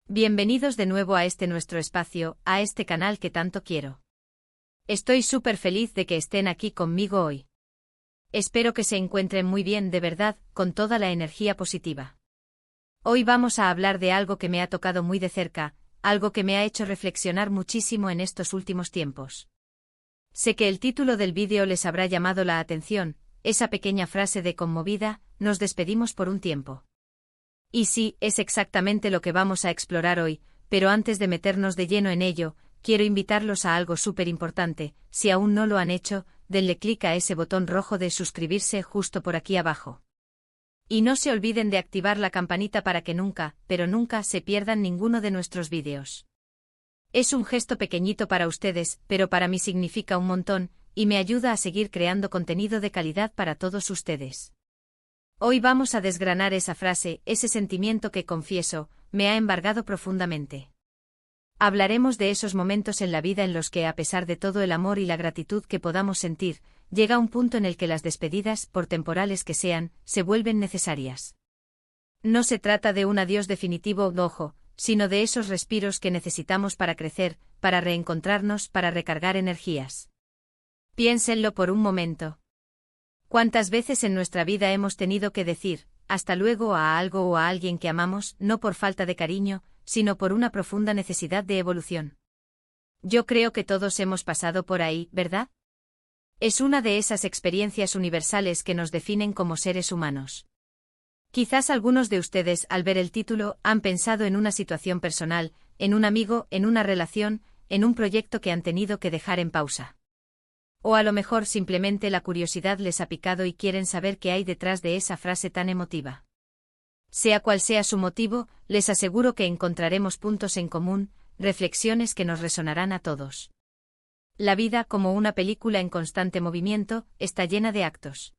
Bienvenidos de nuevo a este nuestro espacio, a este canal que tanto quiero. Estoy súper feliz de que estén aquí conmigo hoy. Espero que se encuentren muy bien de verdad, con toda la energía positiva. Hoy vamos a hablar de algo que me ha tocado muy de cerca, algo que me ha hecho reflexionar muchísimo en estos últimos tiempos. Sé que el título del vídeo les habrá llamado la atención, esa pequeña frase de conmovida, nos despedimos por un tiempo. Y sí, es exactamente lo que vamos a explorar hoy, pero antes de meternos de lleno en ello, quiero invitarlos a algo súper importante. Si aún no lo han hecho, denle clic a ese botón rojo de suscribirse justo por aquí abajo. Y no se olviden de activar la campanita para que nunca, pero nunca se pierdan ninguno de nuestros vídeos. Es un gesto pequeñito para ustedes, pero para mí significa un montón, y me ayuda a seguir creando contenido de calidad para todos ustedes. Hoy vamos a desgranar esa frase, ese sentimiento que, confieso, me ha embargado profundamente. Hablaremos de esos momentos en la vida en los que, a pesar de todo el amor y la gratitud que podamos sentir, llega un punto en el que las despedidas, por temporales que sean, se vuelven necesarias. No se trata de un adiós definitivo, ojo, sino de esos respiros que necesitamos para crecer, para reencontrarnos, para recargar energías. Piénsenlo por un momento. ¿Cuántas veces en nuestra vida hemos tenido que decir hasta luego a algo o a alguien que amamos, no por falta de cariño, sino por una profunda necesidad de evolución? Yo creo que todos hemos pasado por ahí, ¿verdad? Es una de esas experiencias universales que nos definen como seres humanos. Quizás algunos de ustedes, al ver el título, han pensado en una situación personal, en un amigo, en una relación, en un proyecto que han tenido que dejar en pausa. O a lo mejor simplemente la curiosidad les ha picado y quieren saber qué hay detrás de esa frase tan emotiva. Sea cual sea su motivo, les aseguro que encontraremos puntos en común, reflexiones que nos resonarán a todos. La vida, como una película en constante movimiento, está llena de actos.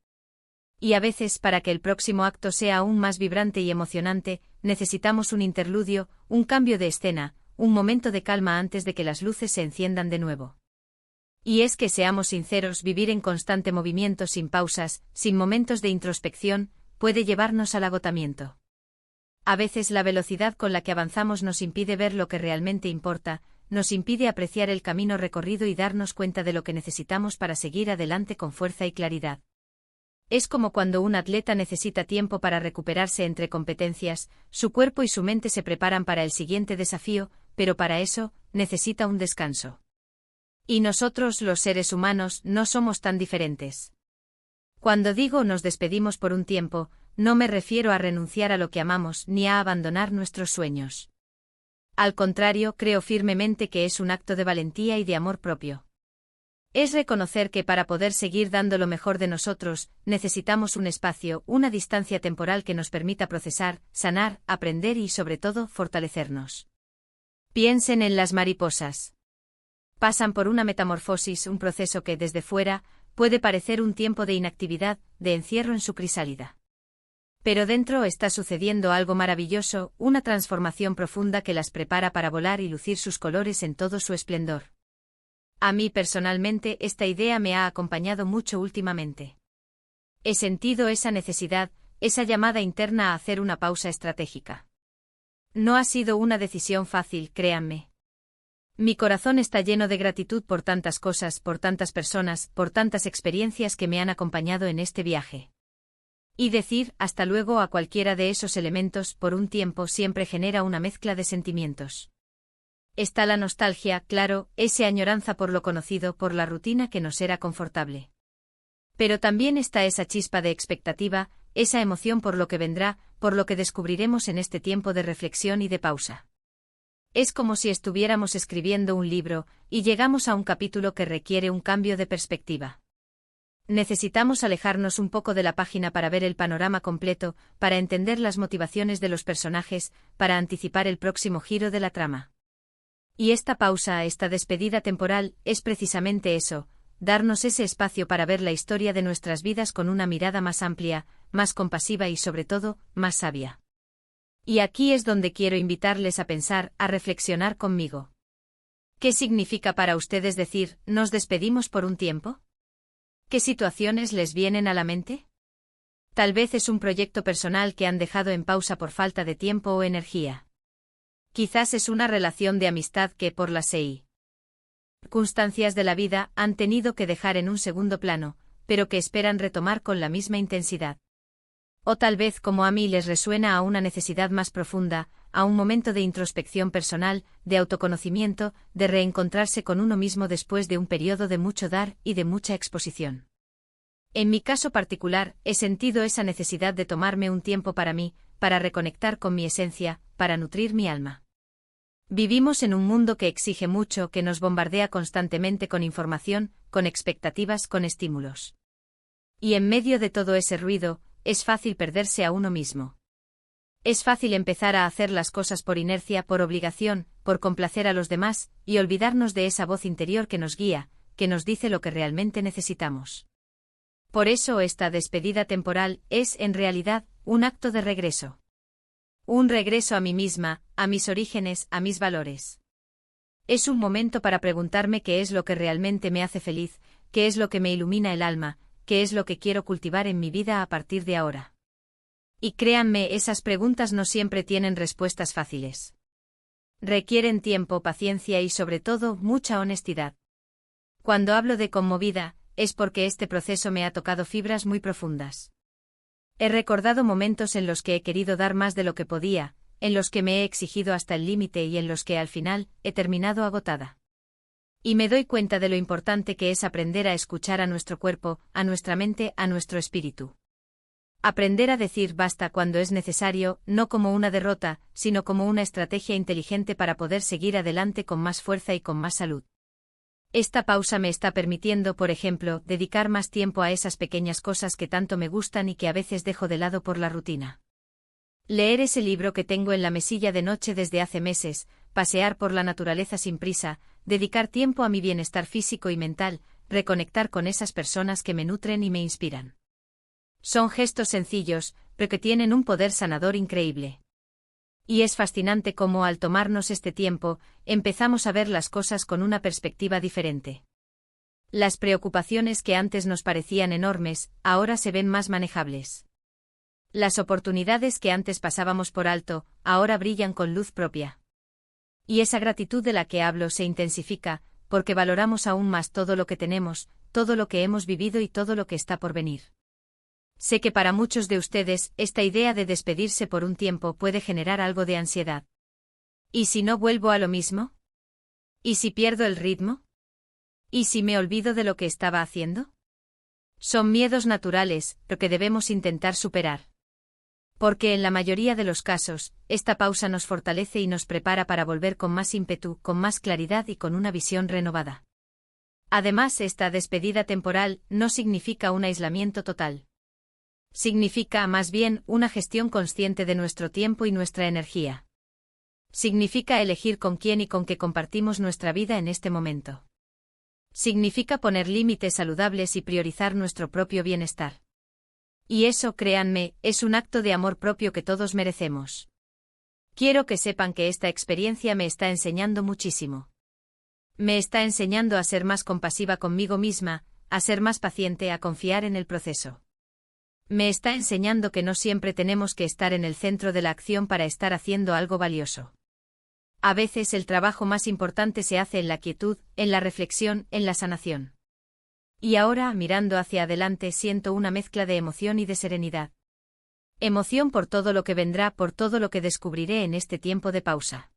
Y a veces, para que el próximo acto sea aún más vibrante y emocionante, necesitamos un interludio, un cambio de escena, un momento de calma antes de que las luces se enciendan de nuevo. Y es que, seamos sinceros, vivir en constante movimiento sin pausas, sin momentos de introspección, puede llevarnos al agotamiento. A veces la velocidad con la que avanzamos nos impide ver lo que realmente importa, nos impide apreciar el camino recorrido y darnos cuenta de lo que necesitamos para seguir adelante con fuerza y claridad. Es como cuando un atleta necesita tiempo para recuperarse entre competencias, su cuerpo y su mente se preparan para el siguiente desafío, pero para eso, necesita un descanso. Y nosotros, los seres humanos, no somos tan diferentes. Cuando digo nos despedimos por un tiempo, no me refiero a renunciar a lo que amamos ni a abandonar nuestros sueños. Al contrario, creo firmemente que es un acto de valentía y de amor propio. Es reconocer que para poder seguir dando lo mejor de nosotros, necesitamos un espacio, una distancia temporal que nos permita procesar, sanar, aprender y, sobre todo, fortalecernos. Piensen en las mariposas. Pasan por una metamorfosis, un proceso que, desde fuera, puede parecer un tiempo de inactividad, de encierro en su crisálida. Pero dentro está sucediendo algo maravilloso, una transformación profunda que las prepara para volar y lucir sus colores en todo su esplendor. A mí personalmente esta idea me ha acompañado mucho últimamente. He sentido esa necesidad, esa llamada interna a hacer una pausa estratégica. No ha sido una decisión fácil, créanme. Mi corazón está lleno de gratitud por tantas cosas, por tantas personas, por tantas experiencias que me han acompañado en este viaje. Y decir hasta luego a cualquiera de esos elementos por un tiempo siempre genera una mezcla de sentimientos. Está la nostalgia, claro, esa añoranza por lo conocido, por la rutina que nos era confortable. Pero también está esa chispa de expectativa, esa emoción por lo que vendrá, por lo que descubriremos en este tiempo de reflexión y de pausa. Es como si estuviéramos escribiendo un libro, y llegamos a un capítulo que requiere un cambio de perspectiva. Necesitamos alejarnos un poco de la página para ver el panorama completo, para entender las motivaciones de los personajes, para anticipar el próximo giro de la trama. Y esta pausa, esta despedida temporal, es precisamente eso, darnos ese espacio para ver la historia de nuestras vidas con una mirada más amplia, más compasiva y sobre todo, más sabia. Y aquí es donde quiero invitarles a pensar, a reflexionar conmigo. ¿Qué significa para ustedes decir, nos despedimos por un tiempo? ¿Qué situaciones les vienen a la mente? Tal vez es un proyecto personal que han dejado en pausa por falta de tiempo o energía. Quizás es una relación de amistad que, por las circunstancias de la vida, han tenido que dejar en un segundo plano, pero que esperan retomar con la misma intensidad. O tal vez, como a mí, les resuena a una necesidad más profunda, a un momento de introspección personal, de autoconocimiento, de reencontrarse con uno mismo después de un periodo de mucho dar y de mucha exposición. En mi caso particular, he sentido esa necesidad de tomarme un tiempo para mí, para reconectar con mi esencia, para nutrir mi alma. Vivimos en un mundo que exige mucho, que nos bombardea constantemente con información, con expectativas, con estímulos. Y en medio de todo ese ruido, es fácil perderse a uno mismo. Es fácil empezar a hacer las cosas por inercia, por obligación, por complacer a los demás, y olvidarnos de esa voz interior que nos guía, que nos dice lo que realmente necesitamos. Por eso esta despedida temporal es, en realidad, un acto de regreso. Un regreso a mí misma, a mis orígenes, a mis valores. Es un momento para preguntarme qué es lo que realmente me hace feliz, qué es lo que me ilumina el alma, qué es lo que quiero cultivar en mi vida a partir de ahora. Y créanme, esas preguntas no siempre tienen respuestas fáciles. Requieren tiempo, paciencia y sobre todo, mucha honestidad. Cuando hablo de conmovida, es porque este proceso me ha tocado fibras muy profundas. He recordado momentos en los que he querido dar más de lo que podía, en los que me he exigido hasta el límite y en los que al final he terminado agotada. Y me doy cuenta de lo importante que es aprender a escuchar a nuestro cuerpo, a nuestra mente, a nuestro espíritu. Aprender a decir basta cuando es necesario, no como una derrota, sino como una estrategia inteligente para poder seguir adelante con más fuerza y con más salud. Esta pausa me está permitiendo, por ejemplo, dedicar más tiempo a esas pequeñas cosas que tanto me gustan y que a veces dejo de lado por la rutina. Leer ese libro que tengo en la mesilla de noche desde hace meses, pasear por la naturaleza sin prisa, dedicar tiempo a mi bienestar físico y mental, reconectar con esas personas que me nutren y me inspiran. Son gestos sencillos, pero que tienen un poder sanador increíble. Y es fascinante cómo, al tomarnos este tiempo, empezamos a ver las cosas con una perspectiva diferente. Las preocupaciones que antes nos parecían enormes, ahora se ven más manejables. Las oportunidades que antes pasábamos por alto, ahora brillan con luz propia. Y esa gratitud de la que hablo se intensifica, porque valoramos aún más todo lo que tenemos, todo lo que hemos vivido y todo lo que está por venir. Sé que para muchos de ustedes, esta idea de despedirse por un tiempo puede generar algo de ansiedad. ¿Y si no vuelvo a lo mismo? ¿Y si pierdo el ritmo? ¿Y si me olvido de lo que estaba haciendo? Son miedos naturales, pero que debemos intentar superar. Porque en la mayoría de los casos, esta pausa nos fortalece y nos prepara para volver con más ímpetu, con más claridad y con una visión renovada. Además, esta despedida temporal no significa un aislamiento total. Significa, más bien, una gestión consciente de nuestro tiempo y nuestra energía. Significa elegir con quién y con qué compartimos nuestra vida en este momento. Significa poner límites saludables y priorizar nuestro propio bienestar. Y eso, créanme, es un acto de amor propio que todos merecemos. Quiero que sepan que esta experiencia me está enseñando muchísimo. Me está enseñando a ser más compasiva conmigo misma, a ser más paciente, a confiar en el proceso. Me está enseñando que no siempre tenemos que estar en el centro de la acción para estar haciendo algo valioso. A veces el trabajo más importante se hace en la quietud, en la reflexión, en la sanación. Y ahora, mirando hacia adelante, siento una mezcla de emoción y de serenidad. Emoción por todo lo que vendrá, por todo lo que descubriré en este tiempo de pausa.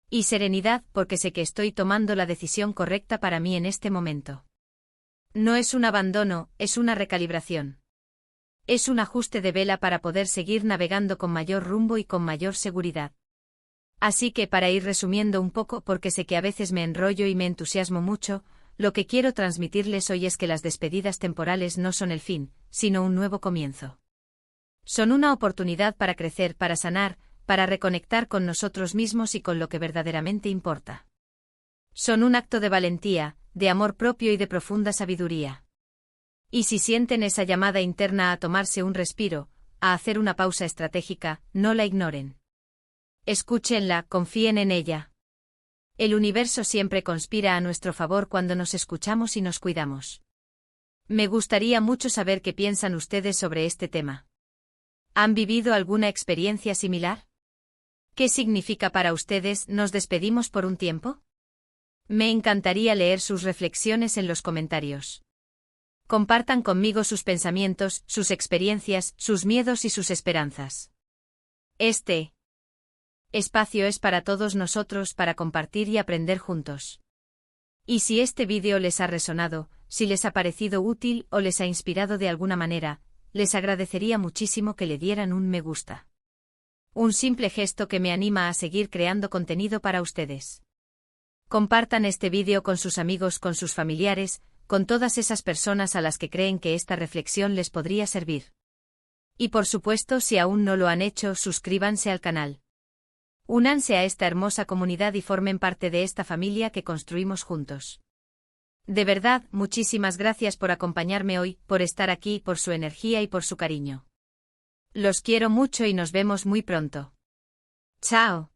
Y serenidad porque sé que estoy tomando la decisión correcta para mí en este momento. No es un abandono, es una recalibración. Es un ajuste de vela para poder seguir navegando con mayor rumbo y con mayor seguridad. Así que, para ir resumiendo un poco, porque sé que a veces me enrollo y me entusiasmo mucho, lo que quiero transmitirles hoy es que las despedidas temporales no son el fin, sino un nuevo comienzo. Son una oportunidad para crecer, para sanar, para reconectar con nosotros mismos y con lo que verdaderamente importa. Son un acto de valentía, de amor propio y de profunda sabiduría. Y si sienten esa llamada interna a tomarse un respiro, a hacer una pausa estratégica, no la ignoren. Escúchenla, confíen en ella. El universo siempre conspira a nuestro favor cuando nos escuchamos y nos cuidamos. Me gustaría mucho saber qué piensan ustedes sobre este tema. ¿Han vivido alguna experiencia similar? ¿Qué significa para ustedes nos despedimos por un tiempo? Me encantaría leer sus reflexiones en los comentarios. Compartan conmigo sus pensamientos, sus experiencias, sus miedos y sus esperanzas. Este espacio es para todos nosotros para compartir y aprender juntos. Y si este vídeo les ha resonado, si les ha parecido útil o les ha inspirado de alguna manera, les agradecería muchísimo que le dieran un me gusta. Un simple gesto que me anima a seguir creando contenido para ustedes. Compartan este vídeo con sus amigos, con sus familiares, con todas esas personas a las que creen que esta reflexión les podría servir. Y por supuesto, si aún no lo han hecho, suscríbanse al canal. Únanse a esta hermosa comunidad y formen parte de esta familia que construimos juntos. De verdad, muchísimas gracias por acompañarme hoy, por estar aquí, por su energía y por su cariño. Los quiero mucho y nos vemos muy pronto. Chao.